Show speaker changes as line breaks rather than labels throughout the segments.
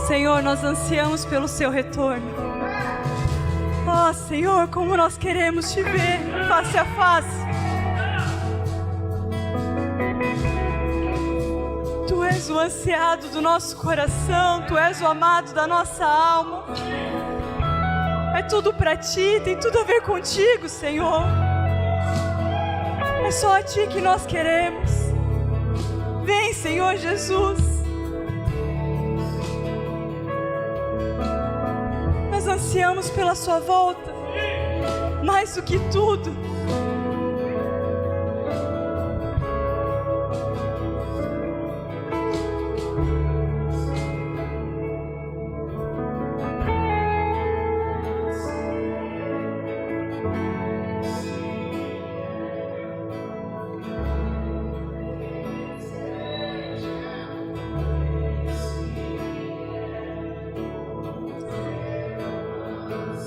Senhor, nós ansiamos pelo seu retorno. Oh, Senhor, como nós queremos te ver face a face. Tu és o ansiado do nosso coração, Tu és o amado da nossa alma. É tudo para Ti, tem tudo a ver contigo, Senhor. É só a Ti que nós queremos. Vem, Senhor Jesus. Nós ansiamos pela sua volta, mais do que tudo.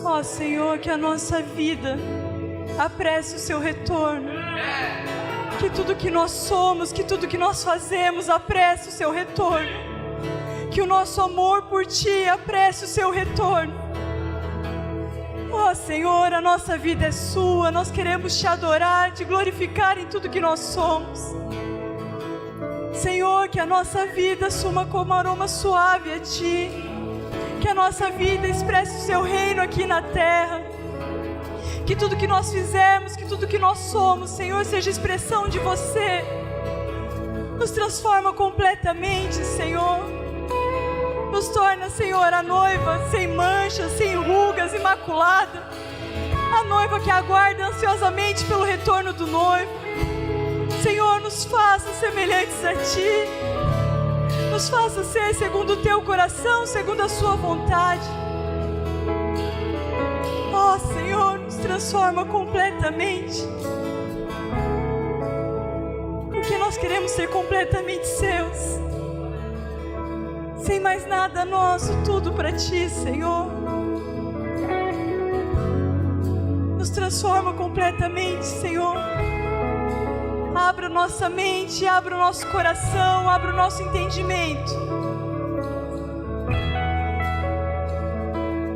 Ó Senhor, que a nossa vida apresse o seu retorno. Que tudo que nós somos, que tudo que nós fazemos apresse o seu retorno. Que o nosso amor por Ti apresse o seu retorno. Ó Senhor, a nossa vida é Sua, nós queremos Te adorar, Te glorificar em tudo que nós somos. Senhor, que a nossa vida suma como aroma suave a Ti. Que a nossa vida expresse o Seu reino aqui na terra. Que tudo que nós fizermos, que tudo que nós somos, Senhor, seja expressão de Você. Nos transforma completamente, Senhor. Nos torna, Senhor, a noiva sem manchas, sem rugas, imaculada. A noiva que aguarda ansiosamente pelo retorno do noivo. Senhor, nos faça semelhantes a Ti. Nos faça ser segundo o Teu coração, segundo a Sua vontade. Ó Senhor, nos transforma completamente. Porque nós queremos ser completamente Seus. Sem mais nada nosso, tudo para Ti, Senhor. Nos transforma completamente, Senhor. Abra nossa mente, abra o nosso coração, abra o nosso entendimento.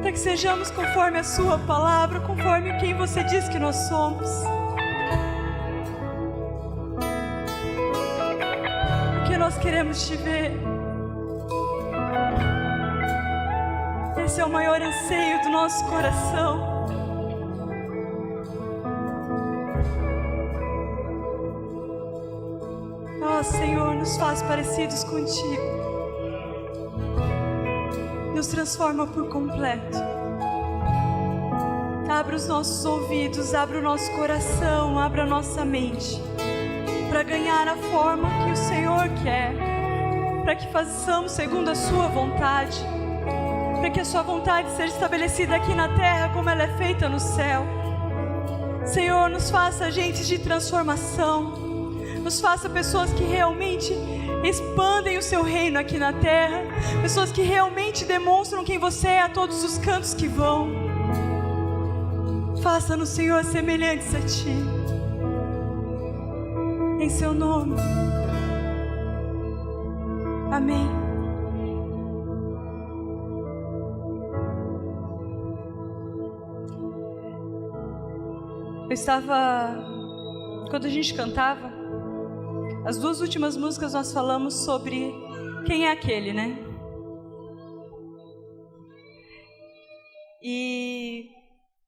Para que sejamos conforme a Sua palavra, conforme quem Você diz que nós somos. Porque nós queremos Te ver. Esse é o maior anseio do nosso coração. Ó Senhor, nos faz parecidos contigo. Nos transforma por completo. Abra os nossos ouvidos, abra o nosso coração, abra a nossa mente, para ganhar a forma que o Senhor quer, para que façamos segundo a Sua vontade, para que a Sua vontade seja estabelecida aqui na terra como ela é feita no céu. Senhor, nos faça agentes de transformação. Nos faça pessoas que realmente expandem o Seu reino aqui na terra. Pessoas que realmente demonstram quem Você é a todos os cantos que vão. Faça-nos, Senhor, semelhantes a Ti. Em Seu nome. Amém. Eu estava... Quando a gente cantava, as duas últimas músicas nós falamos sobre quem é aquele, né? E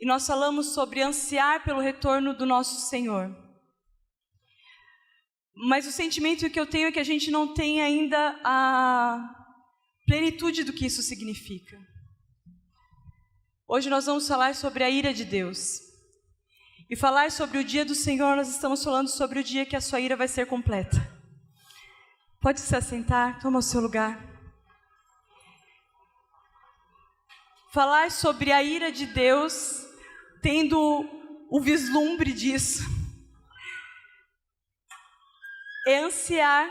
nós falamos sobre ansiar pelo retorno do nosso Senhor. Mas o sentimento que eu tenho é que a gente não tem ainda a plenitude do que isso significa. Hoje nós vamos falar sobre a ira de Deus. E falar sobre o dia do Senhor, nós estamos falando sobre o dia que a sua ira vai ser completa. Pode se assentar, toma o seu lugar. Falar sobre a ira de Deus, tendo o vislumbre disso, é ansiar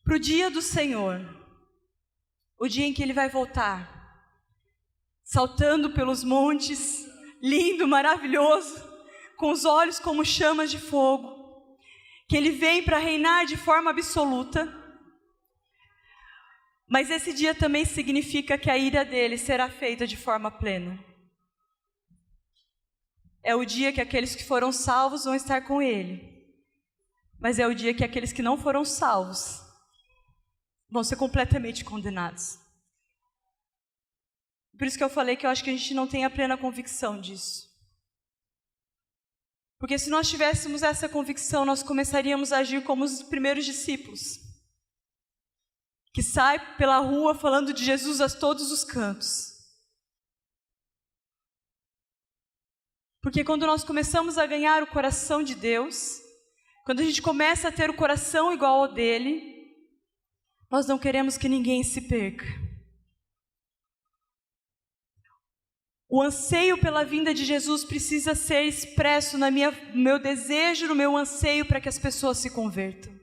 para o dia do Senhor, o dia em que Ele vai voltar, saltando pelos montes, lindo, maravilhoso, com os olhos como chamas de fogo, que Ele vem para reinar de forma absoluta. Mas esse dia também significa que a ira dele será feita de forma plena. É o dia que aqueles que foram salvos vão estar com Ele. Mas é o dia que aqueles que não foram salvos vão ser completamente condenados. Por isso que eu falei que eu acho que a gente não tem a plena convicção disso. Porque se nós tivéssemos essa convicção, nós começaríamos a agir como os primeiros discípulos, que saem pela rua falando de Jesus a todos os cantos. Porque quando nós começamos a ganhar o coração de Deus, quando a gente começa a ter o coração igual ao dele, nós não queremos que ninguém se perca. O anseio pela vinda de Jesus precisa ser expresso no meu desejo, no meu anseio para que as pessoas se convertam.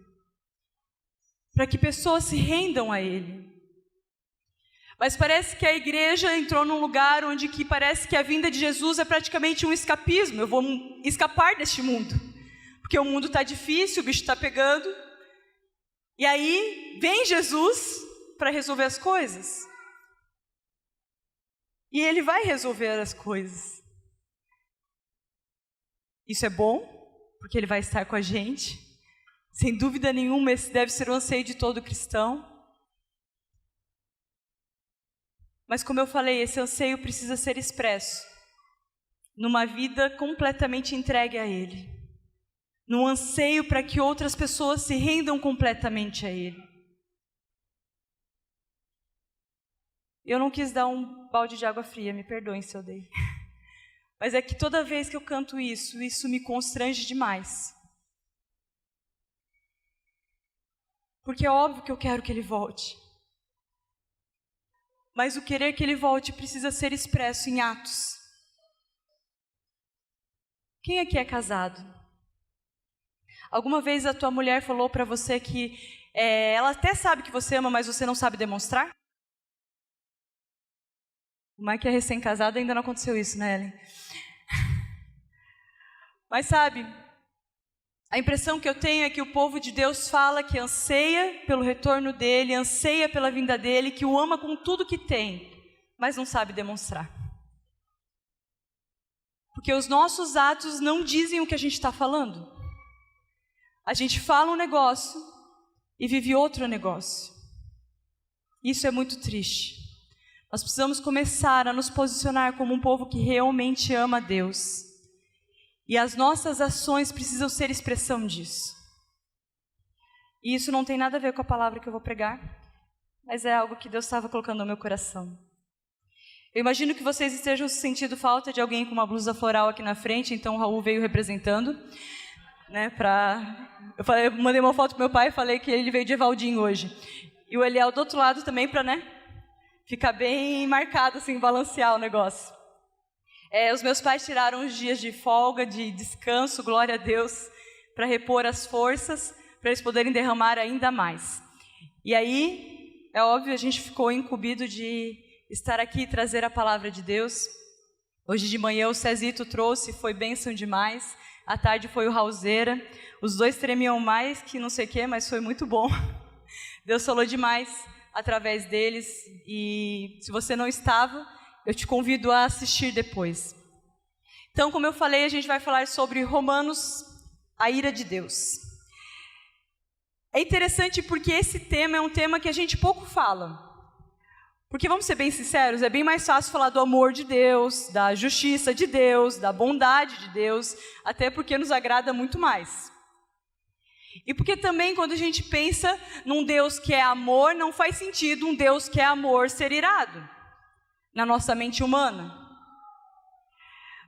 Para que pessoas se rendam a Ele. Mas parece que a igreja entrou num lugar onde que parece que a vinda de Jesus é praticamente um escapismo. Eu vou escapar deste mundo. Porque o mundo está difícil, o bicho está pegando. E aí vem Jesus para resolver as coisas. E Ele vai resolver as coisas. Isso é bom, porque Ele vai estar com a gente. Sem dúvida nenhuma, esse deve ser o anseio de todo cristão. Mas como eu falei, esse anseio precisa ser expresso numa vida completamente entregue a Ele. Num anseio para que outras pessoas se rendam completamente a Ele. Eu não quis dar um balde de água fria, me perdoem se eu dei. Mas é que toda vez que eu canto isso me constrange demais. Porque é óbvio que eu quero que Ele volte. Mas o querer que Ele volte precisa ser expresso em atos. Quem aqui é casado? Alguma vez a tua mulher falou para você que ela até sabe que você ama, mas você não sabe demonstrar? O Mike é recém-casado, ainda não aconteceu isso, né, Ellen? Mas sabe, a impressão que eu tenho é que o povo de Deus fala que anseia pelo retorno dele, anseia pela vinda dele, que o ama com tudo que tem, mas não sabe demonstrar. Porque os nossos atos não dizem o que a gente está falando. A gente fala um negócio e vive outro negócio. Isso é muito triste. Nós precisamos começar a nos posicionar como um povo que realmente ama a Deus. E as nossas ações precisam ser expressão disso. E isso não tem nada a ver com a palavra que eu vou pregar, mas é algo que Deus estava colocando no meu coração. Eu imagino que vocês estejam sentindo falta de alguém com uma blusa floral aqui na frente, então o Raul veio representando. Né, eu mandei uma foto pro meu pai e falei que ele veio de Evaldinho hoje. E o Eliel do outro lado também para, ficar bem marcado, assim, balancear o negócio. Os meus pais tiraram uns dias de folga, de descanso, glória a Deus, para repor as forças, para eles poderem derramar ainda mais. E aí, é óbvio, a gente ficou incumbido de estar aqui e trazer a palavra de Deus. Hoje de manhã o Cezito trouxe, foi bênção demais. À tarde foi o Raulzeira. Os dois tremiam mais que não sei o quê, mas foi muito bom. Deus falou demais através deles. E se você não estava, eu te convido a assistir depois. Então, como eu falei, a gente vai falar sobre Romanos, a ira de Deus. É interessante porque esse tema é um tema que a gente pouco fala. Porque, vamos ser bem sinceros, é bem mais fácil falar do amor de Deus, da justiça de Deus, da bondade de Deus, até porque nos agrada muito mais. E porque também, quando a gente pensa num Deus que é amor, não faz sentido um Deus que é amor ser irado na nossa mente humana.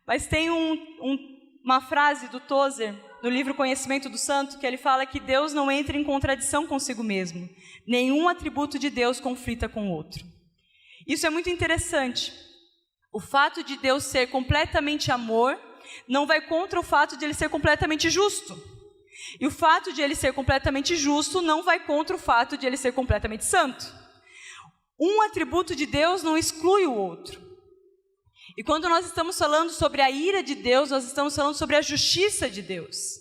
Mas tem uma frase do Tozer, no livro Conhecimento do Santo, que ele fala que Deus não entra em contradição consigo mesmo. Nenhum atributo de Deus conflita com o outro. Isso é muito interessante. O fato de Deus ser completamente amor não vai contra o fato de Ele ser completamente justo. E o fato de Ele ser completamente justo não vai contra o fato de Ele ser completamente santo. Um atributo de Deus não exclui o outro. E quando nós estamos falando sobre a ira de Deus, nós estamos falando sobre a justiça de Deus,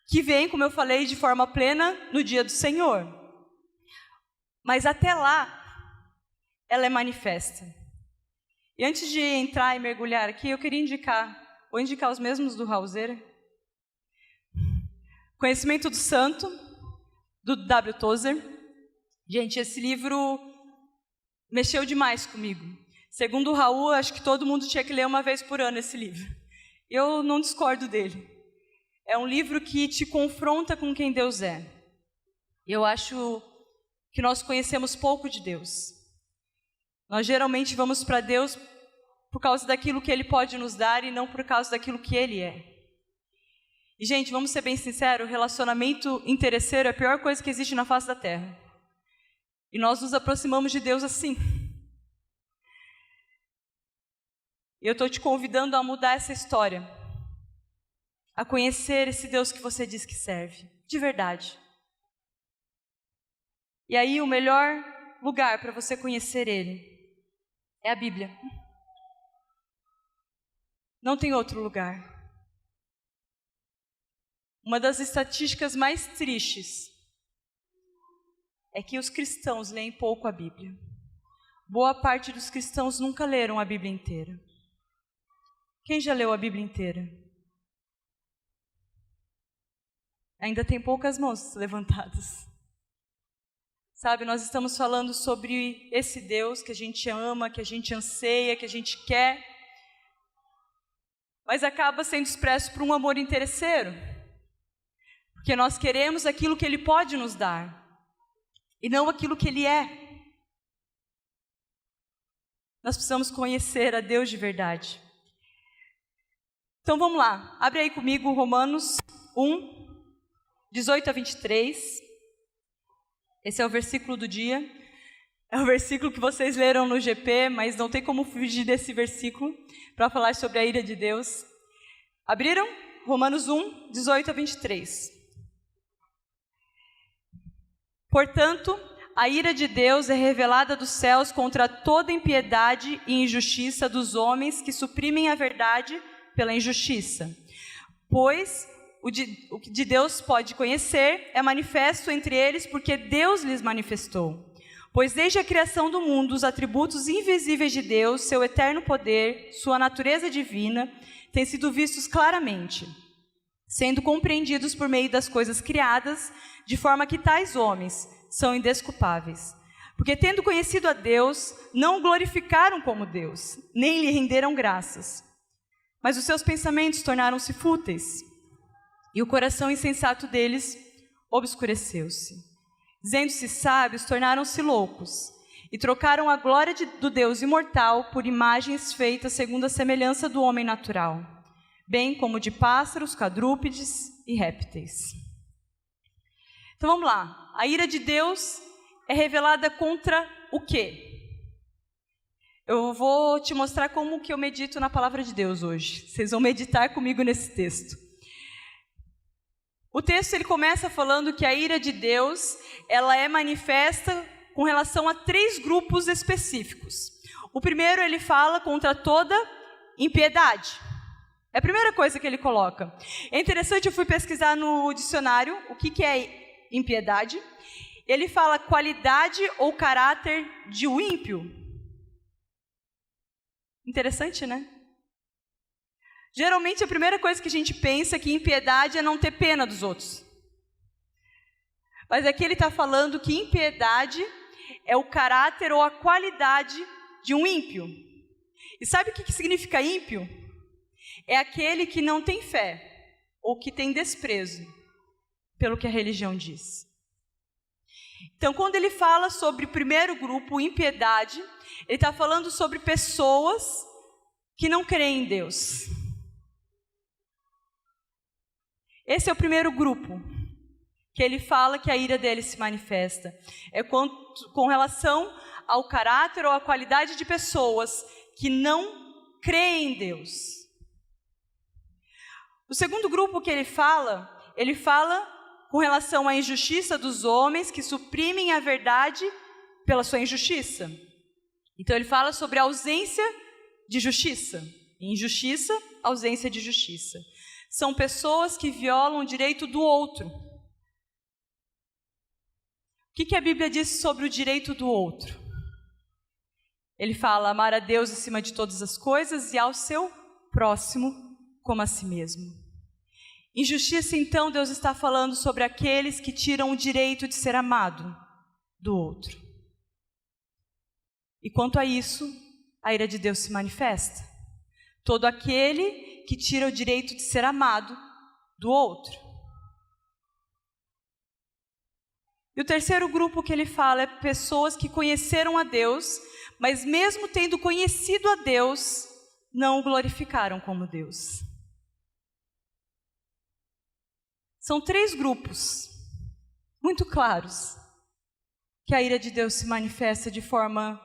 que vem, como eu falei, de forma plena no dia do Senhor. Mas até lá, ela é manifesta. E antes de entrar e mergulhar aqui, eu queria vou indicar os mesmos do Hauser. Conhecimento do Santo, do W. Tozer. Gente, esse livro mexeu demais comigo. Segundo o Raul, acho que todo mundo tinha que ler uma vez por ano esse livro. Eu não discordo dele. É um livro que te confronta com quem Deus é. Eu acho que nós conhecemos pouco de Deus. Nós geralmente vamos para Deus por causa daquilo que Ele pode nos dar e não por causa daquilo que Ele é. E, gente, vamos ser bem sinceros, o relacionamento interesseiro é a pior coisa que existe na face da terra. E nós nos aproximamos de Deus assim. E eu estou te convidando a mudar essa história, a conhecer esse Deus que você diz que serve, de verdade. E aí o melhor lugar para você conhecer Ele é a Bíblia. Não tem outro lugar. Uma das estatísticas mais tristes é que os cristãos leem pouco a Bíblia. Boa parte dos cristãos nunca leram a Bíblia inteira. Quem já leu a Bíblia inteira? Ainda tem poucas mãos levantadas. Sabe, nós estamos falando sobre esse Deus que a gente ama, que a gente anseia, que a gente quer, mas acaba sendo expresso por um amor interesseiro, porque nós queremos aquilo que Ele pode nos dar, e não aquilo que Ele é. Nós precisamos conhecer a Deus de verdade. Então vamos lá, abre aí comigo Romanos 1, 18 a 23. Esse é o versículo do dia. É o versículo que vocês leram no GP, mas não tem como fugir desse versículo para falar sobre a ira de Deus. Abriram? Romanos 1, 18 a 23. Portanto, a ira de Deus é revelada dos céus contra toda impiedade e injustiça dos homens que suprimem a verdade pela injustiça. Pois o que de Deus pode conhecer é manifesto entre eles, porque Deus lhes manifestou. Pois desde a criação do mundo, os atributos invisíveis de Deus, seu eterno poder, sua natureza divina, têm sido vistos claramente, sendo compreendidos por meio das coisas criadas, de forma que tais homens são indesculpáveis. Porque tendo conhecido a Deus, não o glorificaram como Deus, nem lhe renderam graças. Mas os seus pensamentos tornaram-se fúteis, e o coração insensato deles obscureceu-se. Dizendo-se sábios, tornaram-se loucos, e trocaram a glória do Deus imortal por imagens feitas segundo a semelhança do homem natural, bem como de pássaros, quadrúpedes e répteis. Então vamos lá, a ira de Deus é revelada contra o quê? Eu vou te mostrar como que eu medito na palavra de Deus hoje. Vocês vão meditar comigo nesse texto. O texto ele começa falando que a ira de Deus, ela é manifesta com relação a 3 grupos específicos. O primeiro ele fala contra toda impiedade. É a primeira coisa que ele coloca. É interessante, eu fui pesquisar no dicionário o que é impiedade. Ele fala qualidade ou caráter de um ímpio. Interessante, né? Geralmente a primeira coisa que a gente pensa é que impiedade é não ter pena dos outros. Mas aqui ele está falando que impiedade é o caráter ou a qualidade de um ímpio. E sabe o que significa ímpio? É aquele que não tem fé ou que tem desprezo pelo que a religião diz. Então, quando ele fala sobre o primeiro grupo, impiedade, ele está falando sobre pessoas que não creem em Deus. Esse é o primeiro grupo que ele fala que a ira dele se manifesta. É com relação ao caráter ou à qualidade de pessoas que não creem em Deus. O segundo grupo que ele fala com relação à injustiça dos homens que suprimem a verdade pela sua injustiça. Então ele fala sobre a ausência de justiça. Injustiça, ausência de justiça. São pessoas que violam o direito do outro. O que a Bíblia diz sobre o direito do outro? Ele fala amar a Deus acima de todas as coisas e ao seu próximo como a si mesmo. Injustiça, então, Deus está falando sobre aqueles que tiram o direito de ser amado do outro. E quanto a isso, a ira de Deus se manifesta. Todo aquele que tira o direito de ser amado do outro. E o terceiro grupo que ele fala é pessoas que conheceram a Deus, mas mesmo tendo conhecido a Deus, não o glorificaram como Deus. São 3 grupos muito claros que a ira de Deus se manifesta de forma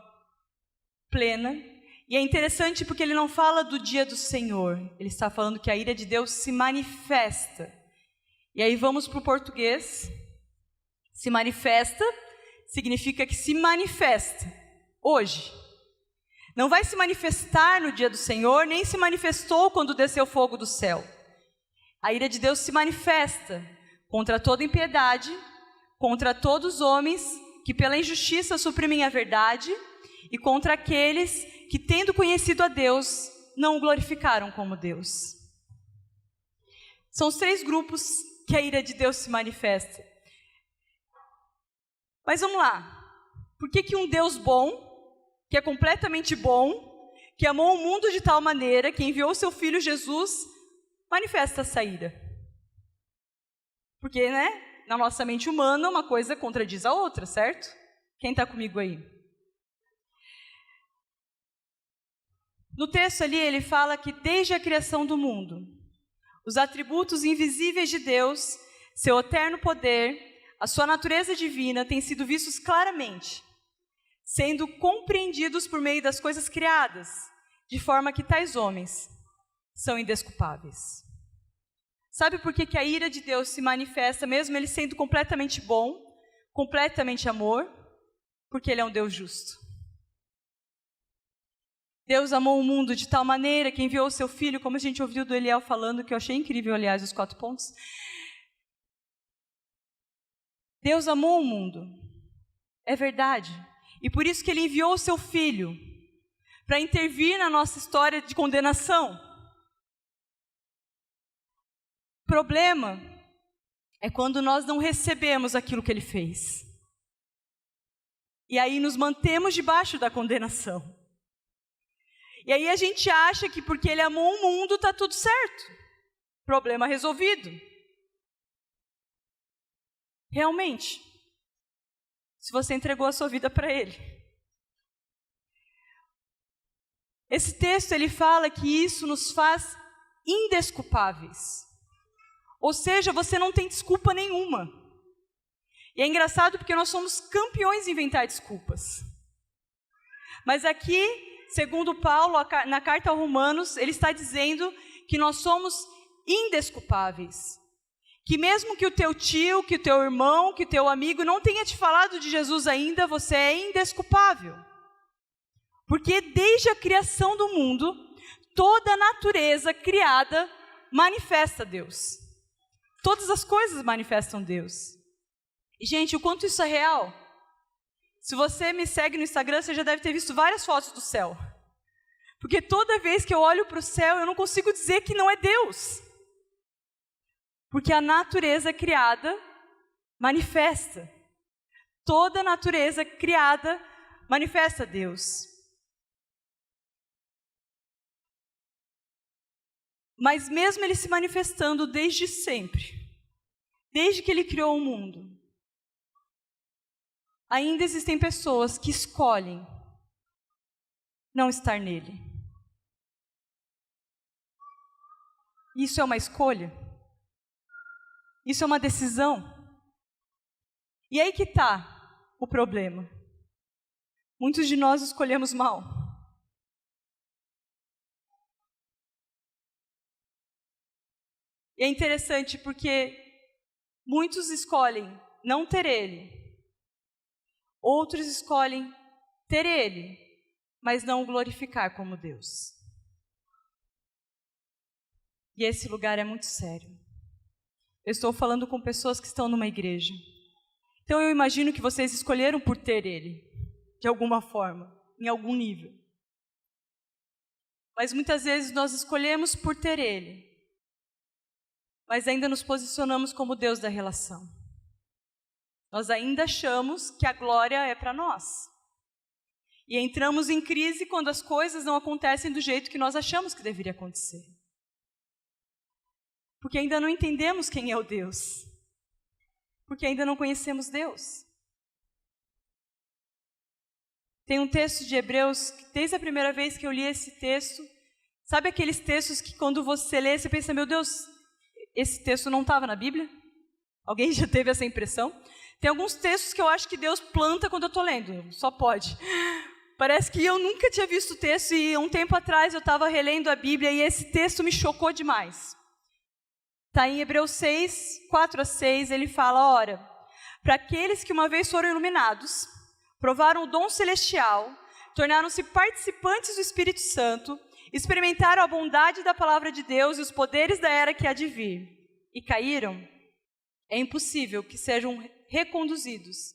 plena. E é interessante porque ele não fala do dia do Senhor, ele está falando que a ira de Deus se manifesta. E aí vamos para o português. Se manifesta significa que se manifesta hoje. Não vai se manifestar no dia do Senhor, nem se manifestou quando desceu fogo do céu. A ira de Deus se manifesta contra toda impiedade, contra todos os homens que pela injustiça suprimem a verdade e contra aqueles que, tendo conhecido a Deus, não o glorificaram como Deus. São os 3 grupos que a ira de Deus se manifesta. Mas vamos lá. Por que um Deus bom, que é completamente bom, que amou o mundo de tal maneira, que enviou seu Filho Jesus, manifesta essa ira? Porque, na nossa mente humana, uma coisa contradiz a outra, certo? Quem está comigo aí? No texto ali, ele fala que desde a criação do mundo, os atributos invisíveis de Deus, seu eterno poder, a sua natureza divina têm sido vistos claramente, sendo compreendidos por meio das coisas criadas, de forma que tais homens são indesculpáveis. Sabe por que a ira de Deus se manifesta, mesmo ele sendo completamente bom, completamente amor? Porque ele é um Deus justo. Deus amou o mundo de tal maneira que enviou o seu Filho, como a gente ouviu do Eliel falando, que eu achei incrível, aliás, os 4 pontos. Deus amou o mundo, é verdade, e por isso que ele enviou o seu Filho, para intervir na nossa história de condenação. O problema é quando nós não recebemos aquilo que ele fez. E aí nos mantemos debaixo da condenação. E aí a gente acha que porque ele amou o mundo está tudo certo. Problema resolvido. Realmente, se você entregou a sua vida para ele. Esse texto ele fala que isso nos faz indesculpáveis. Ou seja, você não tem desculpa nenhuma. E é engraçado porque nós somos campeões em inventar desculpas. Mas aqui, segundo Paulo, na carta aos Romanos, ele está dizendo que nós somos indesculpáveis. Que mesmo que o teu tio, que o teu irmão, que o teu amigo não tenha te falado de Jesus ainda, você é indesculpável. Porque desde a criação do mundo, toda a natureza criada manifesta Deus. Todas as coisas manifestam Deus. E, gente, o quanto isso é real? Se você me segue no Instagram, você já deve ter visto várias fotos do céu. Porque toda vez que eu olho para o céu, eu não consigo dizer que não é Deus. Porque a natureza criada manifesta. Toda a natureza criada manifesta Deus. Mas mesmo ele se manifestando desde sempre, desde que ele criou o mundo, ainda existem pessoas que escolhem não estar nele. Isso é uma escolha? Isso é uma decisão? E aí que está o problema. Muitos de nós escolhemos mal. E é interessante porque muitos escolhem não ter ele. Outros escolhem ter ele, mas não o glorificar como Deus. E esse lugar é muito sério. Eu estou falando com pessoas que estão numa igreja. Então eu imagino que vocês escolheram por ter ele, de alguma forma, em algum nível. Mas muitas vezes nós escolhemos por ter ele, mas ainda nos posicionamos como Deus da relação. Nós ainda achamos que a glória é para nós. E entramos em crise quando as coisas não acontecem do jeito que nós achamos que deveria acontecer. Porque ainda não entendemos quem é o Deus. Porque ainda não conhecemos Deus. Tem um texto de Hebreus, que desde a primeira vez que eu li esse texto, sabe aqueles textos que quando você lê, você pensa, meu Deus, esse texto não estava na Bíblia? Alguém já teve essa impressão? Tem alguns textos que eu acho que Deus planta quando eu estou lendo, só pode. Parece que eu nunca tinha visto o texto e um tempo atrás eu estava relendo a Bíblia e esse texto me chocou demais. Está em Hebreus 6, 4-6, ele fala, ora, para aqueles que uma vez foram iluminados, provaram o dom celestial, tornaram-se participantes do Espírito Santo, experimentaram a bondade da palavra de Deus e os poderes da era que há de vir, e caíram, é impossível que sejam reconduzidos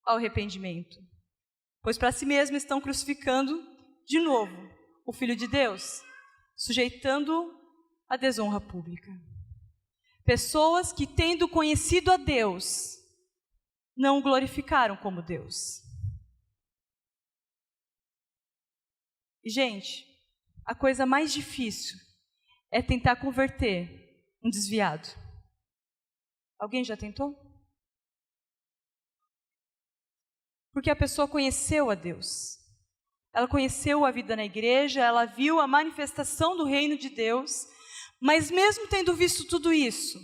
ao arrependimento, pois para si mesmos estão crucificando de novo o Filho de Deus, sujeitando a desonra pública. Pessoas que, tendo conhecido a Deus, não o glorificaram como Deus. E, gente, a coisa mais difícil é tentar converter um desviado. Alguém já tentou? Porque a pessoa conheceu a Deus. Ela conheceu a vida na igreja, ela viu a manifestação do reino de Deus, mas mesmo tendo visto tudo isso,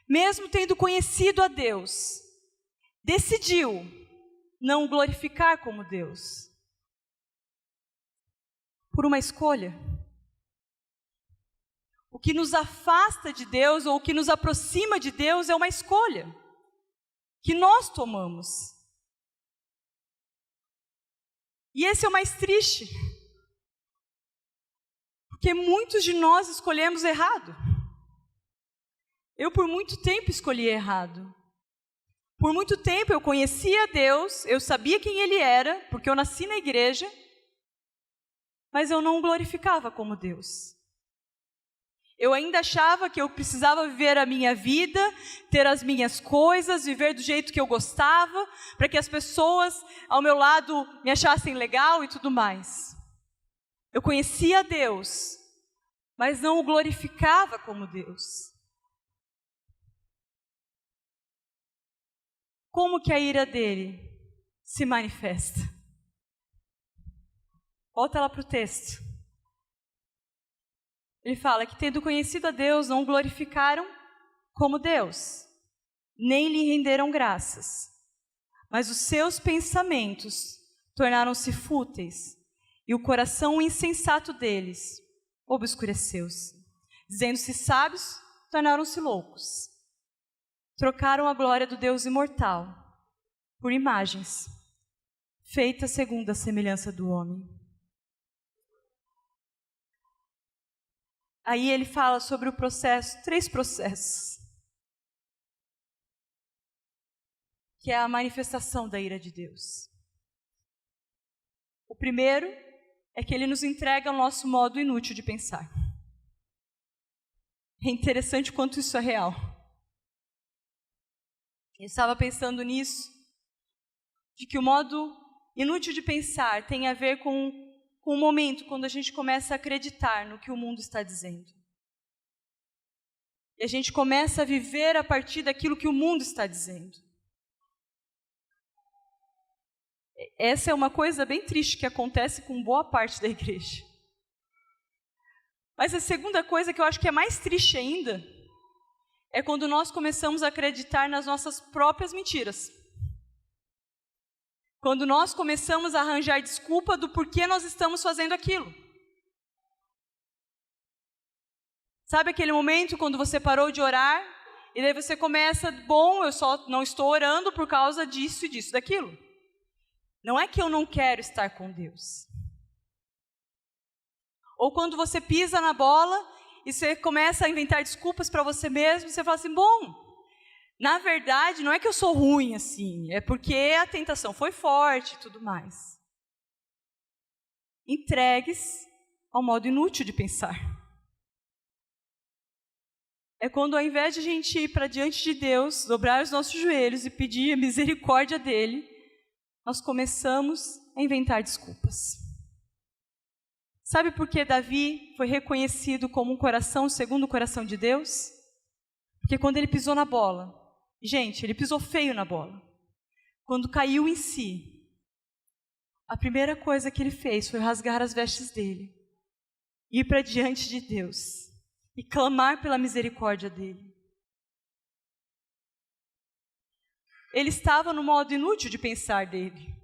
mesmo tendo conhecido a Deus, decidiu não o glorificar como Deus. Por uma escolha. O que nos afasta de Deus ou o que nos aproxima de Deus é uma escolha que nós tomamos. E esse é o mais triste, porque muitos de nós escolhemos errado. Eu por muito tempo escolhi errado. Por muito tempo eu conhecia Deus, eu sabia quem Ele era, porque eu nasci na igreja, mas eu não o glorificava como Deus. Eu ainda achava que eu precisava viver a minha vida, ter as minhas coisas, viver do jeito que eu gostava, para que as pessoas ao meu lado me achassem legal e tudo mais. Eu conhecia Deus, mas não o glorificava como Deus. Como que a ira dele se manifesta? Volta lá para o texto. Ele fala que, tendo conhecido a Deus, não o glorificaram como Deus, nem lhe renderam graças. Mas os seus pensamentos tornaram-se fúteis, e o coração insensato deles obscureceu-se. Dizendo-se sábios, tornaram-se loucos. Trocaram a glória do Deus imortal por imagens, feitas segundo a semelhança do homem. Aí ele fala sobre o processo, 3 processos, que é a manifestação da ira de Deus. O primeiro é que ele nos entrega o nosso modo inútil de pensar. É interessante quanto isso é real. Eu estava pensando nisso, de que o modo inútil de pensar tem a ver com o momento quando a gente começa a acreditar no que o mundo está dizendo. E a gente começa a viver a partir daquilo que o mundo está dizendo. Essa é uma coisa bem triste que acontece com boa parte da igreja. Mas a segunda coisa que eu acho que é mais triste ainda, é quando nós começamos a acreditar nas nossas próprias mentiras. Quando nós começamos a arranjar desculpa do porquê nós estamos fazendo aquilo. Sabe aquele momento quando você parou de orar, e daí você começa, bom, eu só não estou orando por causa disso e disso, daquilo. Não é que eu não quero estar com Deus. Ou quando você pisa na bola, e você começa a inventar desculpas para você mesmo, e você fala assim, bom, na verdade não é que eu sou ruim assim, é porque a tentação foi forte e tudo mais. Entregues ao modo inútil de pensar. É quando ao invés de a gente ir para diante de Deus, dobrar os nossos joelhos e pedir a misericórdia dele, nós começamos a inventar desculpas. Sabe por que Davi foi reconhecido como um coração segundo o coração de Deus? Porque quando ele pisou na bola, gente, ele pisou feio na bola. Quando caiu em si, a primeira coisa que ele fez foi rasgar as vestes dele, ir para diante de Deus e clamar pela misericórdia dele. Ele estava no modo inútil de pensar dele.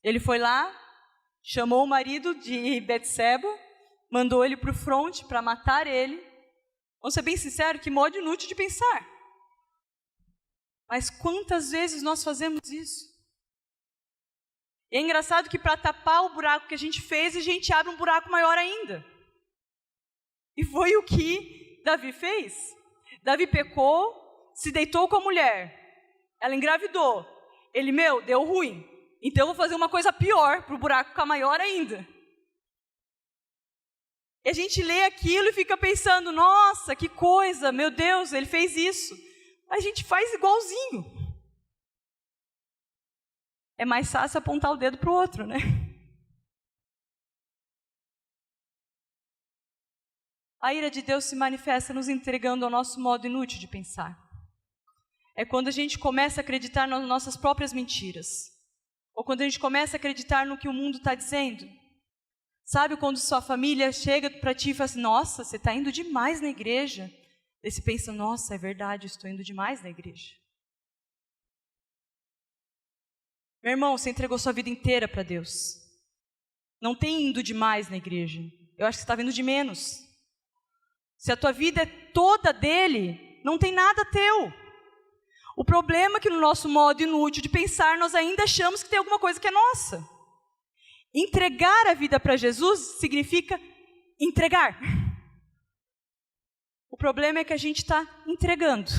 Ele foi lá, chamou o marido de Betseba, mandou ele para o fronte para matar ele. Vamos ser bem sinceros, que modo inútil de pensar. Mas quantas vezes nós fazemos isso? E é engraçado que para tapar o buraco que a gente fez, a gente abre um buraco maior ainda. E foi o que Davi fez. Davi pecou, se deitou com a mulher, ela engravidou. Ele, deu ruim. Então eu vou fazer uma coisa pior, para o buraco ficar maior ainda. E a gente lê aquilo e fica pensando, nossa, que coisa, meu Deus, ele fez isso. A gente faz igualzinho. É mais fácil apontar o dedo para o outro, né? A ira de Deus se manifesta nos entregando ao nosso modo inútil de pensar. É quando a gente começa a acreditar nas nossas próprias mentiras. Ou quando a gente começa a acreditar no que o mundo está dizendo. Sabe quando sua família chega para ti e fala assim, nossa, você está indo demais na igreja. Aí você pensa, nossa, é verdade, eu estou indo demais na igreja. Meu irmão, você entregou sua vida inteira para Deus. Não tem indo demais na igreja. Eu acho que você está vindo de menos. Se a tua vida é toda dele, não tem nada teu. O problema é que no nosso modo inútil de pensar, nós ainda achamos que tem alguma coisa que é nossa. Entregar a vida para Jesus significa entregar. O problema é que a gente está entregando.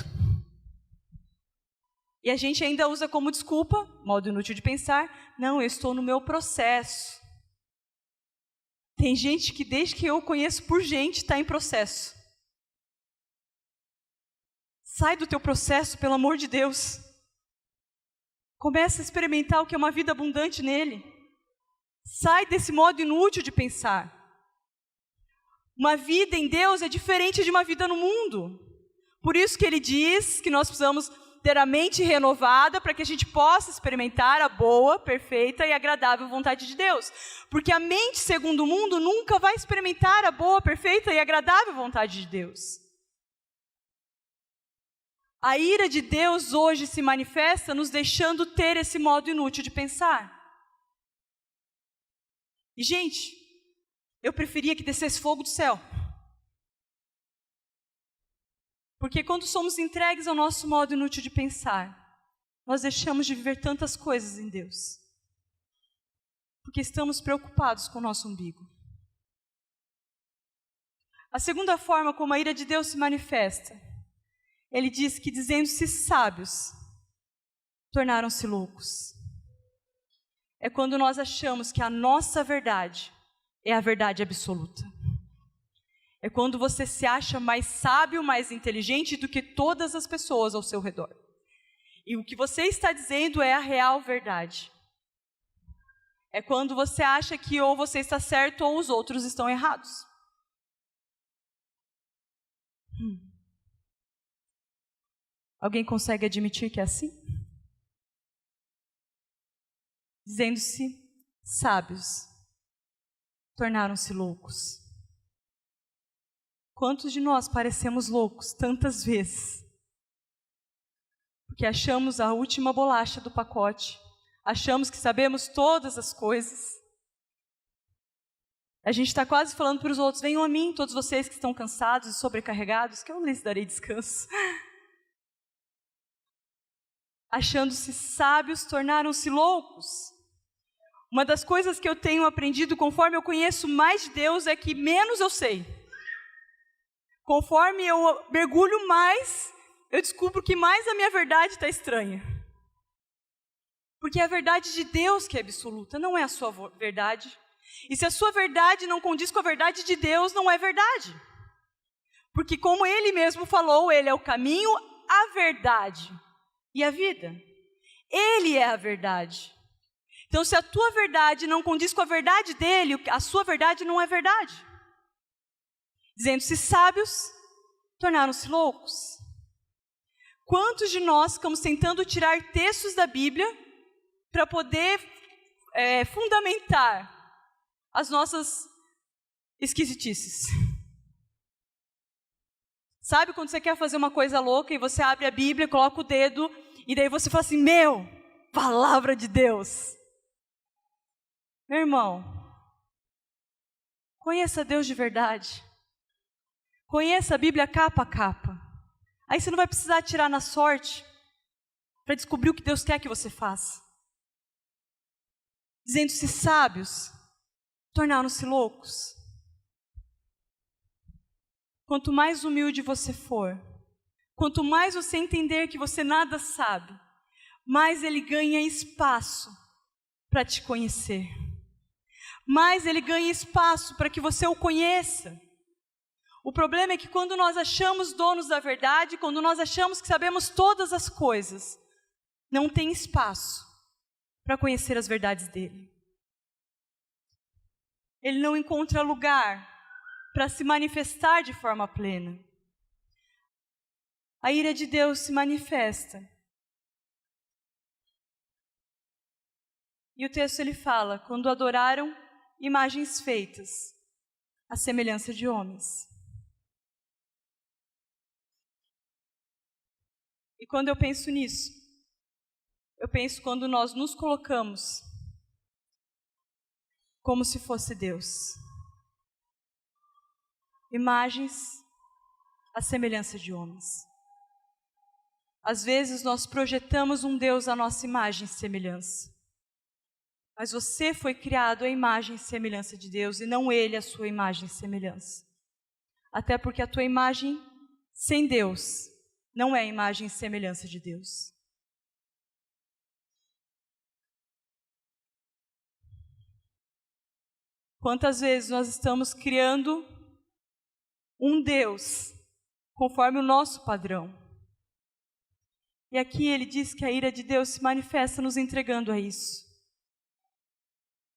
E a gente ainda usa como desculpa, modo inútil de pensar, não, eu estou no meu processo. Tem gente que desde que eu conheço por gente está em processo. Sai do teu processo, pelo amor de Deus. Começa a experimentar o que é uma vida abundante nele. Sai desse modo inútil de pensar. Uma vida em Deus é diferente de uma vida no mundo. Por isso que ele diz que nós precisamos ter a mente renovada para que a gente possa experimentar a boa, perfeita e agradável vontade de Deus. Porque a mente segundo o mundo nunca vai experimentar a boa, perfeita e agradável vontade de Deus. A ira de Deus hoje se manifesta nos deixando ter esse modo inútil de pensar. E, gente, eu preferia que descesse fogo do céu. Porque quando somos entregues ao nosso modo inútil de pensar, nós deixamos de viver tantas coisas em Deus. Porque estamos preocupados com o nosso umbigo. A segunda forma como a ira de Deus se manifesta, ele diz que dizendo-se sábios, tornaram-se loucos. É quando nós achamos que a nossa verdade é a verdade absoluta. É quando você se acha mais sábio, mais inteligente do que todas as pessoas ao seu redor. E o que você está dizendo é a real verdade. É quando você acha que ou você está certo ou os outros estão errados. Alguém consegue admitir que é assim? Dizendo-se sábios, tornaram-se loucos. Quantos de nós parecemos loucos tantas vezes? Porque achamos a última bolacha do pacote, achamos que sabemos todas as coisas. A gente está quase falando para os outros, venham a mim, todos vocês que estão cansados e sobrecarregados, que eu lhes darei descanso. Achando-se sábios, tornaram-se loucos. Uma das coisas que eu tenho aprendido conforme eu conheço mais de Deus é que menos eu sei. Conforme eu mergulho mais, eu descubro que mais a minha verdade está estranha. Porque é a verdade de Deus que é absoluta, não é a sua verdade. E se a sua verdade não condiz com a verdade de Deus, não é verdade. Porque como Ele mesmo falou, Ele é o caminho, a verdade e a vida. Ele é a verdade. Então, se a tua verdade não condiz com a verdade dele, a sua verdade não é verdade. Dizendo-se sábios, tornaram-se loucos. Quantos de nós ficamos tentando tirar textos da Bíblia para poder fundamentar as nossas esquisitices? Sabe quando você quer fazer uma coisa louca e você abre a Bíblia, coloca o dedo e daí você fala assim, palavra de Deus. Meu irmão, conheça Deus de verdade. Conheça a Bíblia capa a capa. Aí você não vai precisar tirar na sorte para descobrir o que Deus quer que você faça. Dizendo-se sábios, tornaram-se loucos. Quanto mais humilde você for, quanto mais você entender que você nada sabe, mais Ele ganha espaço para te conhecer. Mais Ele ganha espaço para que você o conheça. O problema é que quando nós achamos donos da verdade, quando nós achamos que sabemos todas as coisas, não tem espaço para conhecer as verdades dele. Ele não encontra lugar para se manifestar de forma plena. A ira de Deus se manifesta. E o texto ele fala, quando adoraram imagens feitas, à semelhança de homens. E quando eu penso nisso, eu penso quando nós nos colocamos como se fosse Deus. Imagens à semelhança de homens. Às vezes nós projetamos um Deus à nossa imagem e semelhança. Mas você foi criado à imagem e semelhança de Deus e não Ele à sua imagem e semelhança. Até porque a tua imagem sem Deus não é a imagem e semelhança de Deus. Quantas vezes nós estamos criando um Deus conforme o nosso padrão. E aqui ele diz que a ira de Deus se manifesta nos entregando a isso.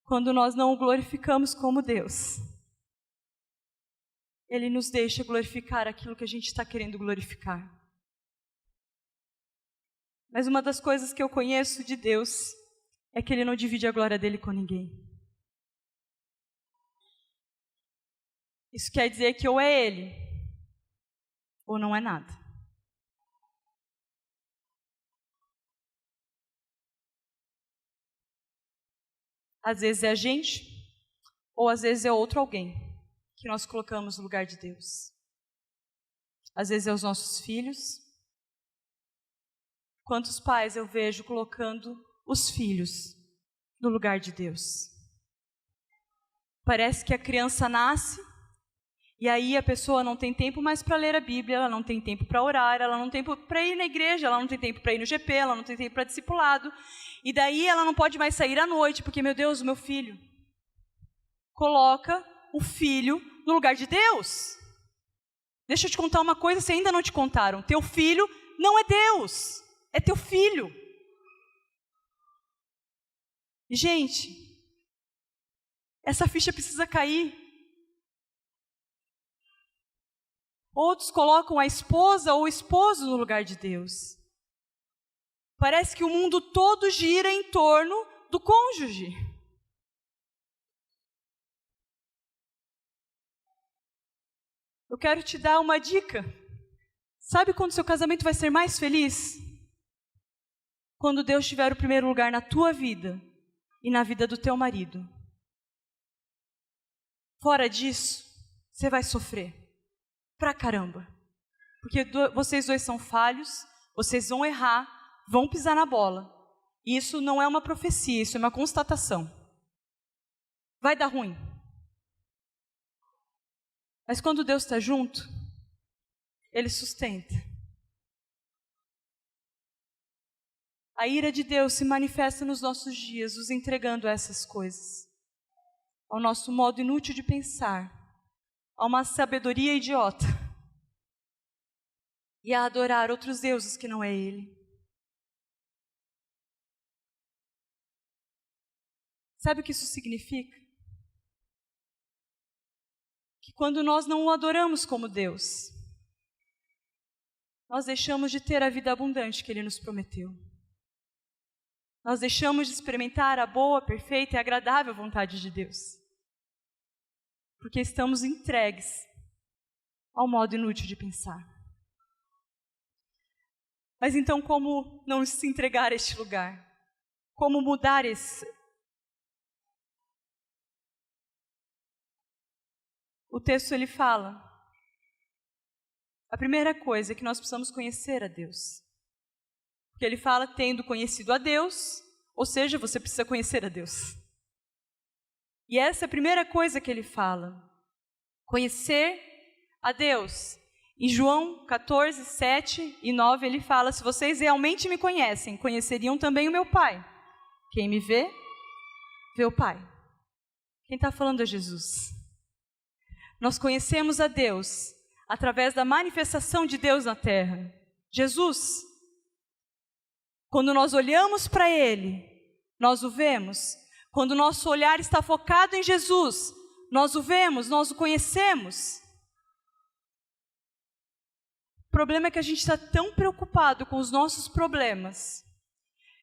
Quando nós não o glorificamos como Deus, Ele nos deixa glorificar aquilo que a gente está querendo glorificar. Mas uma das coisas que eu conheço de Deus é que Ele não divide a glória dEle com ninguém. Isso quer dizer que ou é Ele, ou não é nada. Às vezes é a gente, ou às vezes é outro alguém que nós colocamos no lugar de Deus. Às vezes é os nossos filhos. Quantos pais eu vejo colocando os filhos no lugar de Deus? Parece que a criança nasce e aí a pessoa não tem tempo mais para ler a Bíblia, ela não tem tempo para orar, ela não tem tempo para ir na igreja, ela não tem tempo para ir no GP, ela não tem tempo para discipulado. E daí ela não pode mais sair à noite, porque, meu Deus, o meu filho. Coloca o filho no lugar de Deus. Deixa eu te contar uma coisa, se ainda não te contaram. Teu filho não é Deus, é teu filho. Gente, essa ficha precisa cair. Outros colocam a esposa ou o esposo no lugar de Deus. Parece que o mundo todo gira em torno do cônjuge. Eu quero te dar uma dica. Sabe quando seu casamento vai ser mais feliz? Quando Deus tiver o primeiro lugar na tua vida e na vida do teu marido. Fora disso, você vai sofrer. Pra caramba. Porque vocês dois são falhos, vocês vão errar, vão pisar na bola. Isso não é uma profecia, isso é uma constatação. vai dar ruim. Mas quando Deus está junto, Ele sustenta. A ira de Deus se manifesta nos nossos dias, nos entregando essas coisas. Ao nosso modo inútil de pensar, a uma sabedoria idiota. E a adorar outros deuses que não é Ele. Sabe o que isso significa? Que quando nós não o adoramos como Deus, nós deixamos de ter a vida abundante que Ele nos prometeu. Nós deixamos de experimentar a boa, perfeita e agradável vontade de Deus. Porque estamos entregues ao modo inútil de pensar. Mas então, como não se entregar a este lugar? Como mudar esse... O texto ele fala, a primeira coisa é que nós precisamos conhecer a Deus. Porque ele fala, tendo conhecido a Deus, ou seja, você precisa conhecer a Deus. E essa é a primeira coisa que ele fala, conhecer a Deus. Em João 14, 7 e 9 ele fala, se vocês realmente me conhecem, conheceriam também o meu Pai. Quem me vê, vê o Pai. Quem está falando é Jesus. Nós conhecemos a Deus através da manifestação de Deus na terra. Jesus, quando nós olhamos para Ele, nós o vemos. Quando o nosso olhar está focado em Jesus, nós o vemos, nós o conhecemos. O problema é que a gente está tão preocupado com os nossos problemas,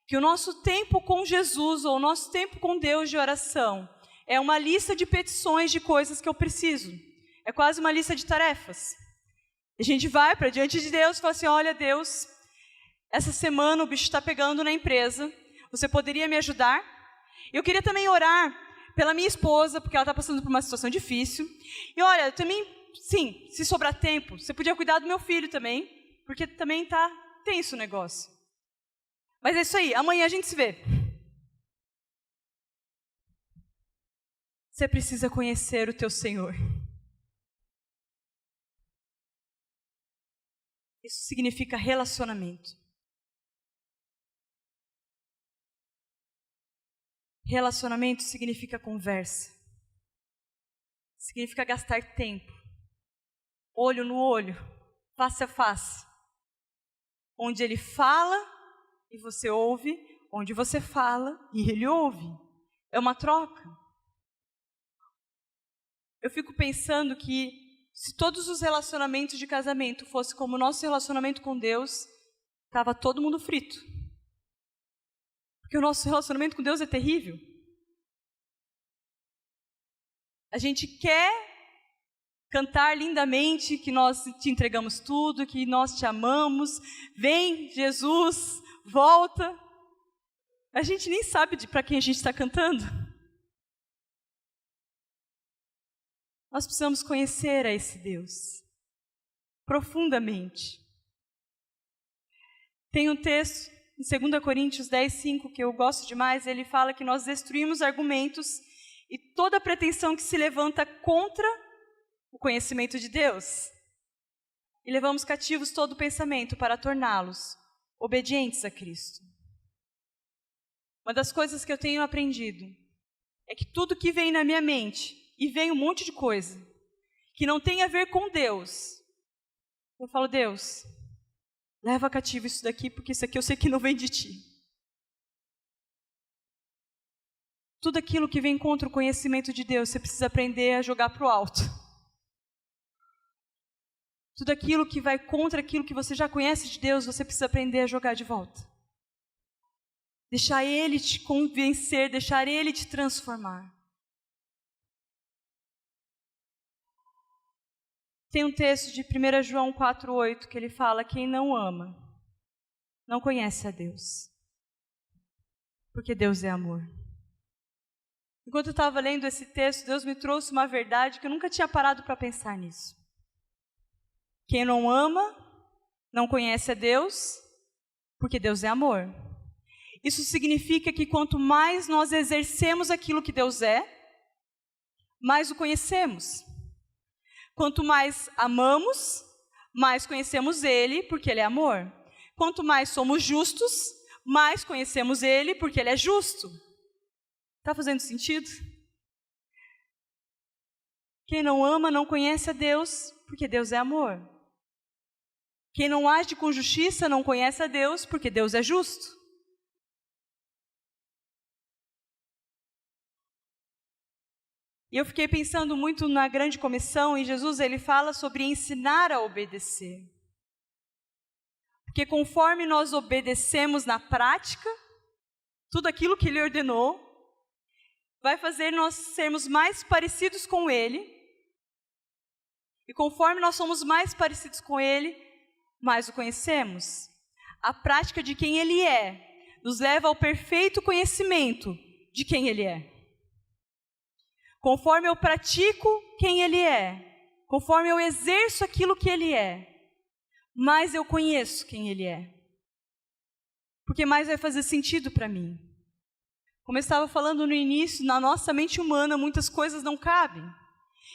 que o nosso tempo com Jesus, ou o nosso tempo com Deus de oração, é uma lista de petições de coisas que eu preciso. É quase uma lista de tarefas. A gente vai para diante de Deus e fala assim, olha Deus, essa semana o bicho está pegando na empresa, você poderia me ajudar? Eu queria também orar pela minha esposa, porque ela está passando por uma situação difícil. E olha, também, sim, se sobrar tempo, você podia cuidar do meu filho também, porque também está tenso o negócio. Mas é isso aí, amanhã a gente se vê. Você precisa conhecer o teu Senhor. Isso significa relacionamento. Relacionamento significa conversa. Significa gastar tempo. Olho no olho, face a face. Onde Ele fala e você ouve, onde você fala e Ele ouve. É uma troca. Eu fico pensando que se todos os relacionamentos de casamento fossem como o nosso relacionamento com Deus, estava todo mundo frito. Porque o nosso relacionamento com Deus é terrível. A gente quer cantar lindamente que nós te entregamos tudo, que nós te amamos. Vem, Jesus, volta. A gente nem sabe para quem a gente está cantando. Nós precisamos conhecer a esse Deus profundamente. Tem um texto em 2 Coríntios 10, 5, que eu gosto demais. Ele fala que nós destruímos argumentos e toda pretensão que se levanta contra o conhecimento de Deus. E levamos cativos todo o pensamento para torná-los obedientes a Cristo. Uma das coisas que eu tenho aprendido é que tudo que vem na minha mente, e vem um monte de coisa que não tem a ver com Deus, eu falo, Deus, leva cativo isso daqui, porque isso aqui eu sei que não vem de Ti. Tudo aquilo que vem contra o conhecimento de Deus, você precisa aprender a jogar para o alto. Tudo aquilo que vai contra aquilo que você já conhece de Deus, você precisa aprender a jogar de volta. Deixar Ele te convencer, deixar Ele te transformar. Tem um texto de 1 João 4,8 que ele fala, quem não ama, não conhece a Deus. Porque Deus é amor. Enquanto eu estava lendo esse texto, Deus me trouxe uma verdade que eu nunca tinha parado para pensar nisso. Quem não ama, não conhece a Deus, porque Deus é amor. Isso significa que quanto mais nós exercemos aquilo que Deus é, mais o conhecemos. Quanto mais amamos, mais conhecemos Ele, porque Ele é amor. Quanto mais somos justos, mais conhecemos Ele, porque Ele é justo. Está fazendo sentido? Quem não ama não conhece a Deus, porque Deus é amor. Quem não age com justiça não conhece a Deus, porque Deus é justo. E eu fiquei pensando muito na grande comissão, e Jesus ele fala sobre ensinar a obedecer. Porque conforme nós obedecemos na prática, tudo aquilo que Ele ordenou, vai fazer nós sermos mais parecidos com Ele. E conforme nós somos mais parecidos com Ele, mais o conhecemos. A prática de quem Ele é nos leva ao perfeito conhecimento de quem Ele é. Conforme eu pratico quem Ele é, conforme eu exerço aquilo que Ele é, mais eu conheço quem Ele é. Porque mais vai fazer sentido para mim. Como eu estava falando no início, na nossa mente humana muitas coisas não cabem.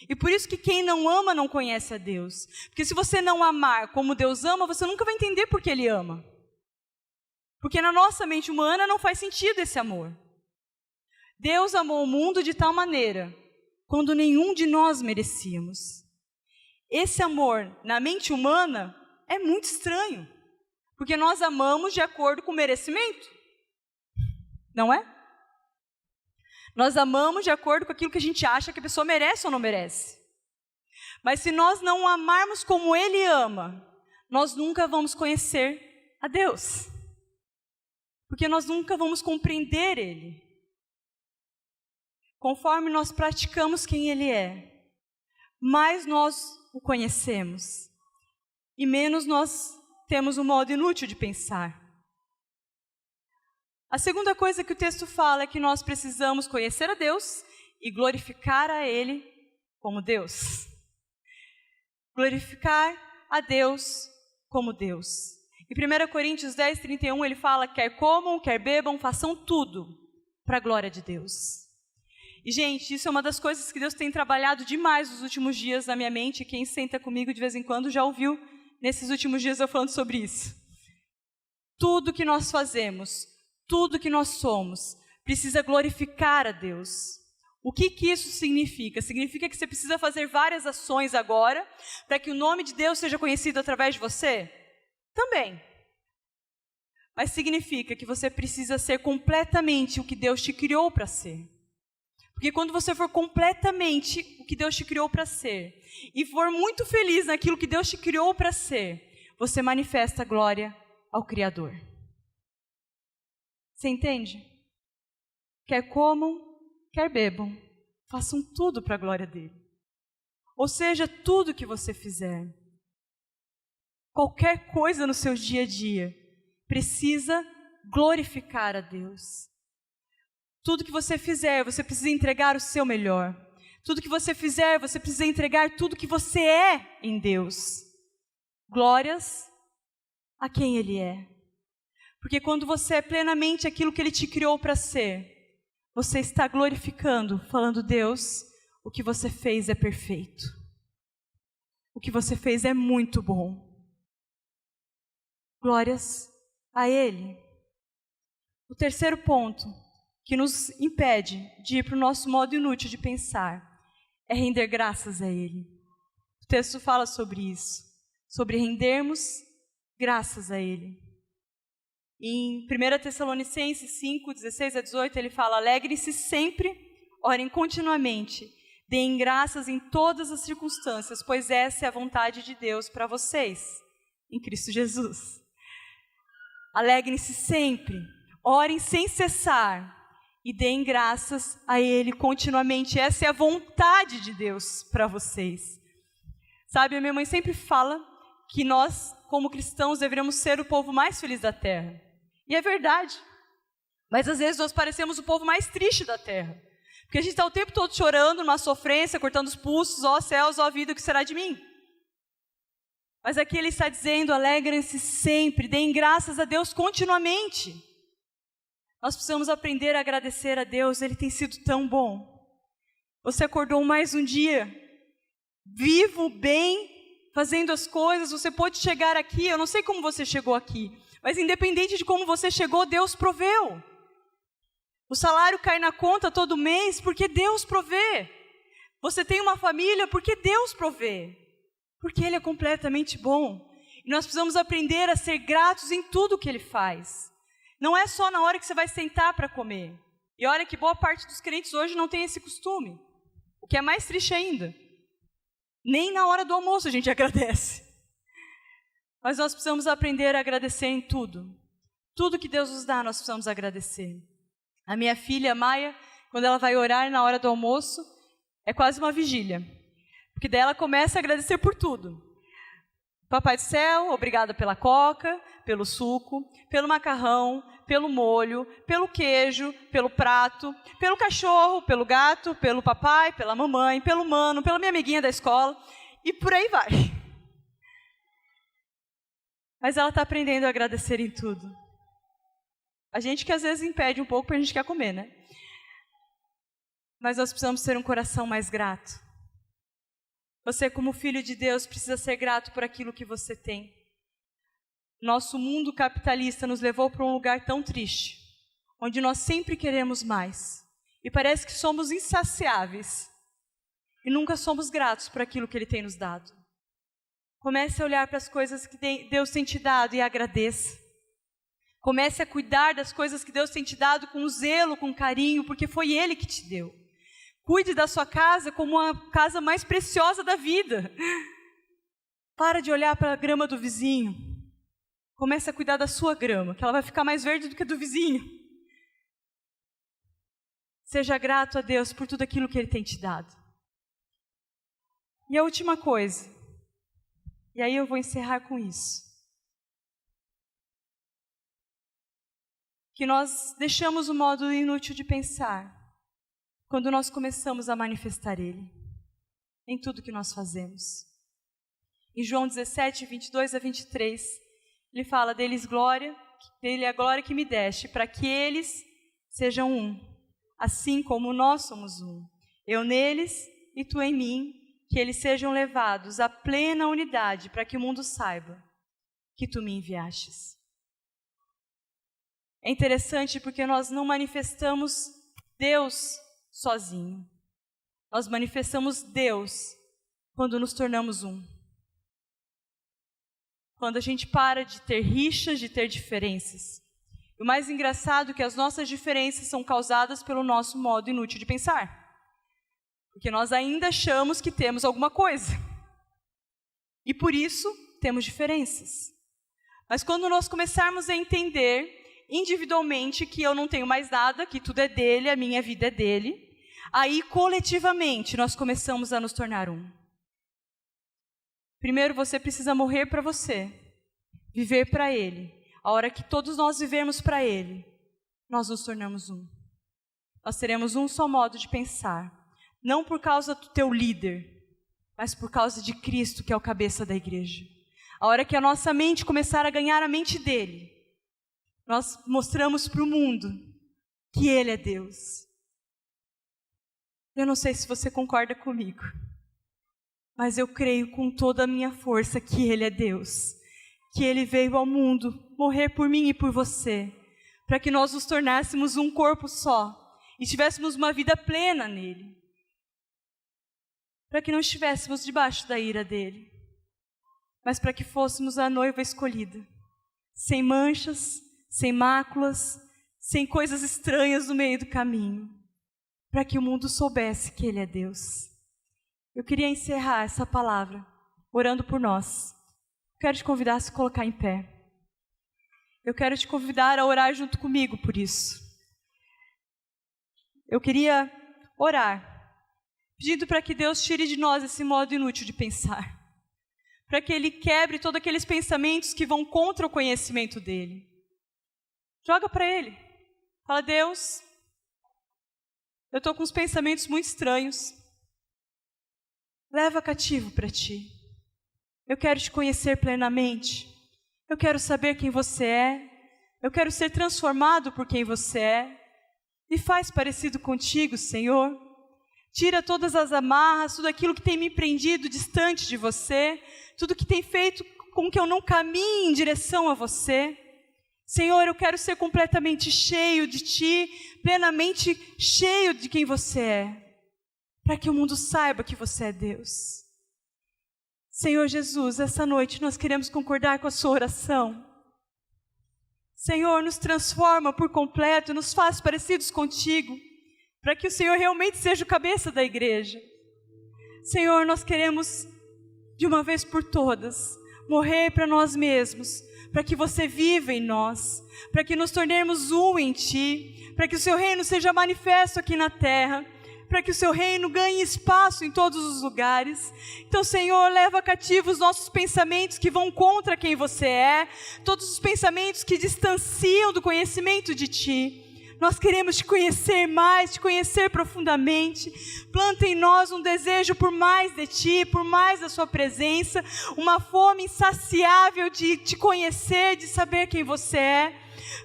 E por isso que quem não ama não conhece a Deus. Porque se você não amar como Deus ama, você nunca vai entender por que Ele ama. Porque na nossa mente humana não faz sentido esse amor. Deus amou o mundo de tal maneira, quando nenhum de nós merecíamos. Esse amor na mente humana é muito estranho, porque nós amamos de acordo com o merecimento, não é? Nós amamos de acordo com aquilo que a gente acha que a pessoa merece ou não merece. Mas se nós não amarmos como Ele ama, nós nunca vamos conhecer a Deus, porque nós nunca vamos compreender Ele. Conforme nós praticamos quem Ele é, mais nós o conhecemos e menos nós temos um modo inútil de pensar. A segunda coisa que o texto fala é que nós precisamos conhecer a Deus e glorificar a Ele como Deus. Glorificar a Deus como Deus. Em 1 Coríntios 10, 31, ele fala: quer comam, quer bebam, façam tudo para a glória de Deus. E, gente, isso é uma das coisas que Deus tem trabalhado demais nos últimos dias na minha mente. Quem senta comigo de vez em quando já ouviu nesses últimos dias eu falando sobre isso. Tudo que nós fazemos, tudo que nós somos, precisa glorificar a Deus. O que isso significa? Significa que você precisa fazer várias ações agora para que o nome de Deus seja conhecido através de você? Também. Mas significa que você precisa ser completamente o que Deus te criou para ser. Porque quando você for completamente o que Deus te criou para ser, e for muito feliz naquilo que Deus te criou para ser, você manifesta a glória ao Criador. Você entende? Quer comam, quer bebam, façam tudo para a glória dele. Ou seja, tudo que você fizer, qualquer coisa no seu dia a dia, precisa glorificar a Deus. Tudo que você fizer, você precisa entregar o seu melhor. Tudo que você fizer, você precisa entregar tudo que você é em Deus. Glórias a quem Ele é. Porque quando você é plenamente aquilo que Ele te criou para ser, você está glorificando, falando: Deus, o que você fez é perfeito. O que você fez é muito bom. Glórias a Ele. O terceiro ponto que nos impede de ir para o nosso modo inútil de pensar é render graças a Ele. O texto fala sobre isso, sobre rendermos graças a Ele. Em 1 Tessalonicenses 5, 16 a 18, ele fala: alegrem-se sempre, orem continuamente, deem graças em todas as circunstâncias, pois essa é a vontade de Deus para vocês, em Cristo Jesus. Alegrem-se sempre, orem sem cessar e deem graças a Ele continuamente. Essa é a vontade de Deus para vocês. Sabe, a minha mãe sempre fala que nós, como cristãos, deveríamos ser o povo mais feliz da terra. E é verdade. Mas às vezes nós parecemos o povo mais triste da terra. Porque a gente está o tempo todo chorando, numa sofrência, cortando os pulsos: ó céus, ó vida, o que será de mim? Mas aqui ele está dizendo: alegrem-se sempre, deem graças a Deus continuamente. Nós precisamos aprender a agradecer a Deus, Ele tem sido tão bom. Você acordou mais um dia, vivo, bem, fazendo as coisas, você pode chegar aqui, eu não sei como você chegou aqui, mas independente de como você chegou, Deus proveu. O salário cai na conta todo mês porque Deus provê. Você tem uma família porque Deus provê. Porque Ele é completamente bom. E nós precisamos aprender a ser gratos em tudo que Ele faz. Não é só na hora que você vai sentar para comer. E olha que boa parte dos crentes hoje não tem esse costume. O que é mais triste ainda. Nem na hora do almoço a gente agradece. Mas nós precisamos aprender a agradecer em tudo. Tudo que Deus nos dá, nós precisamos agradecer. A minha filha, Maia, quando ela vai orar na hora do almoço, é quase uma vigília. Porque daí ela começa a agradecer por tudo. Papai do céu, obrigada pela coca, pelo suco, pelo macarrão, pelo molho, pelo queijo, pelo prato, pelo cachorro, pelo gato, pelo papai, pela mamãe, pelo mano, pela minha amiguinha da escola, e por aí vai. Mas ela está aprendendo a agradecer em tudo. A gente que às vezes impede um pouco porque a gente quer comer, né? Mas nós precisamos ter um coração mais grato. Você, como filho de Deus, precisa ser grato por aquilo que você tem. Nosso mundo capitalista nos levou para um lugar tão triste, onde nós sempre queremos mais. E parece que somos insaciáveis. E nunca somos gratos por aquilo que Ele tem nos dado. Comece a olhar para as coisas que Deus tem te dado e agradeça. Comece a cuidar das coisas que Deus tem te dado com zelo, com carinho, porque foi Ele que te deu. Cuide da sua casa como a casa mais preciosa da vida. Para de olhar para a grama do vizinho. Comece a cuidar da sua grama, que ela vai ficar mais verde do que a do vizinho. Seja grato a Deus por tudo aquilo que Ele tem te dado. E a última coisa, e aí eu vou encerrar com isso. Que nós deixamos o modo inútil de pensar quando nós começamos a manifestar Ele em tudo que nós fazemos. Em João 17, 22 a 23, Ele fala, dele é a glória que me deste, para que eles sejam um, assim como nós somos um. Eu neles e tu em mim, que eles sejam levados à plena unidade, para que o mundo saiba que tu me enviastes. É interessante porque nós não manifestamos Deus sozinho. Nós manifestamos Deus quando nos tornamos um. Quando a gente para de ter rixas, de ter diferenças. E o mais engraçado é que as nossas diferenças são causadas pelo nosso modo inútil de pensar. Porque nós ainda achamos que temos alguma coisa. E por isso temos diferenças. Mas quando nós começarmos a entender individualmente que eu não tenho mais nada, que tudo é dele, a minha vida é dele, aí coletivamente nós começamos a nos tornar um. Primeiro você precisa morrer para você, viver para Ele. A hora que todos nós vivermos para Ele, nós nos tornamos um. Nós teremos um só modo de pensar, não por causa do teu líder, mas por causa de Cristo, que é o cabeça da igreja. A hora que a nossa mente começar a ganhar a mente dele, nós mostramos para o mundo que Ele é Deus. Eu não sei se você concorda comigo, mas eu creio com toda a minha força que Ele é Deus. Que Ele veio ao mundo morrer por mim e por você, para que nós nos tornássemos um corpo só e tivéssemos uma vida plena nele. Para que não estivéssemos debaixo da ira dele, mas para que fôssemos a noiva escolhida, sem manchas, sem máculas, sem coisas estranhas no meio do caminho, para que o mundo soubesse que Ele é Deus. Eu queria encerrar essa palavra orando por nós. Quero te convidar a se colocar em pé. Eu quero te convidar a orar junto comigo por isso. Eu queria orar, pedindo para que Deus tire de nós esse modo inútil de pensar, para que Ele quebre todos aqueles pensamentos que vão contra o conhecimento dEle. Joga para Ele. Fala, Deus, eu estou com uns pensamentos muito estranhos. Leva cativo para Ti. Eu quero Te conhecer plenamente. Eu quero saber quem Você é. Eu quero ser transformado por quem Você é. Me faz parecido contigo, Senhor. Tira todas as amarras, tudo aquilo que tem me prendido distante de você, tudo que tem feito com que eu não caminhe em direção a você. Senhor, eu quero ser completamente cheio de Ti, plenamente cheio de quem você é, para que o mundo saiba que você é Deus. Senhor Jesus, essa noite nós queremos concordar com a sua oração. Senhor, nos transforma por completo, nos faz parecidos contigo, para que o Senhor realmente seja o cabeça da igreja. Senhor, nós queremos, de uma vez por todas, morrer para nós mesmos, para que você viva em nós, para que nos tornemos um em Ti, para que o Seu reino seja manifesto aqui na terra, para que o Seu reino ganhe espaço em todos os lugares. Então, Senhor, leva cativos os nossos pensamentos que vão contra quem você é, todos os pensamentos que distanciam do conhecimento de Ti. Nós queremos Te conhecer mais, Te conhecer profundamente. Planta em nós um desejo por mais de Ti, por mais da Sua presença, uma fome insaciável de Te conhecer, de saber quem você é,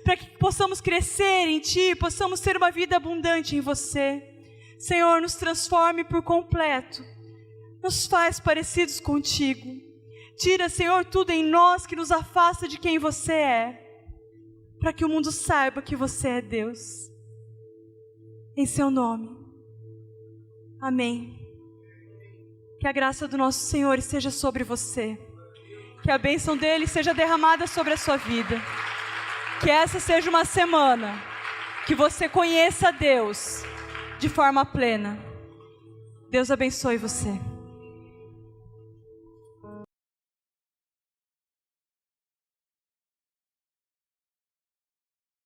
para que possamos crescer em Ti, possamos ter uma vida abundante em você. Senhor, nos transforme por completo, nos faz parecidos contigo. Tira, Senhor, tudo em nós que nos afasta de quem você é, para que o mundo saiba que você é Deus. Em Seu nome. Amém. Que a graça do nosso Senhor esteja sobre você. Que a bênção dEle seja derramada sobre a sua vida. Que essa seja uma semana que você conheça Deus de forma plena. Deus abençoe você.